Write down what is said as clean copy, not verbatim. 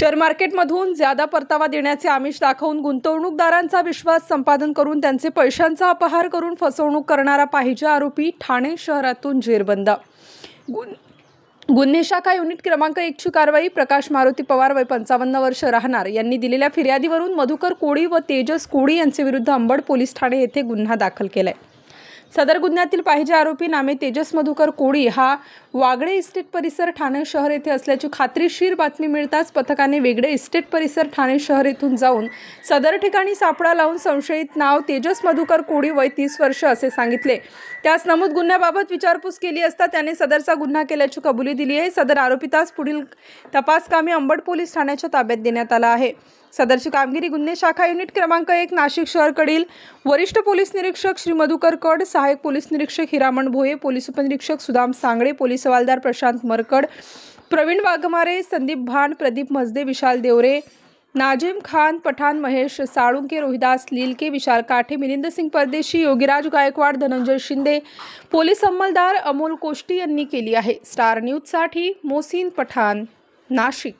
Share मार्केटमधून ज्यादा परतावा देण्याचे आमिष दाखवून गुंतवणूकदारांचा विश्वास संपादन करून त्यांचे पैशांचा अपहार करून फसवणूक करणारा पाहिजे आरोपी ठाणे शहरातून जेरबंद। गुन्हे शाखा युनिट क्रमांक 1 ची कारवाई प्रकाश मारुती पवार वय 55 वर्ष राहणार यांनी दिलेल्या फिर्यादीवरून मधुकर कोळी व तेजस कोळी यांचे विरुद्ध अंबड पोलीस ठाणे येथे गुन्हा दाखल केलाय। सदर गुन्ह्यातील पाहिजे आरोपी नामे तेजस मधुकर कोळी हा वागळे इस्टेट परिसर ठाणे शहर येथे असल्याची खात्रीशीर बातमी मिळताच पथकाने वेगळे इस्टेट परिसर ठाणे शहर येथून जाऊन सदर ठिकाणी सापळा लावून संशयित नाव तेजस मधुकर कोळी वय 30 वर्ष असे सांगितले। त्यास नमूद गुन्ह्याबाबत विचारपूस केली असता त्याने सदरचा गुन्हा केल्याची कबुली दिली आहे। सदर आरोपीतास पुढील तपास कामी अंबड पोलीस ठाण्याच्या ताब्यात देण्यात आला आहे। सदरची कामगिरी गुन्हे शाखा युनिट क्रमांक 1 नाशिक शहरकडील वरिष्ठ पोलीस निरीक्षक श्री मधुकर कड, सहाय्यक पोलीस निरीक्षक हिरामण भोये, पोलीस उपनिरीक्षक सुदाम सांगळे, पोलीस हवालदार प्रशांत मरकड, प्रवीण वाघमारे, संदीप भांड, प्रदीप मजदे, विशाल देवरे, नाजिम खान पठाण, महेश साळुंके, रोहिदास लिलके, विशाल काठे, मिलिंद सिंग परदेशी, योगीराज गायकवाड, धनंजय शिंदे, पोलीस अंमलदार अमोल कोष्टी यांनी केली आहे। स्टार न्यूज साठी मोहसिन पठाण, नाशिक।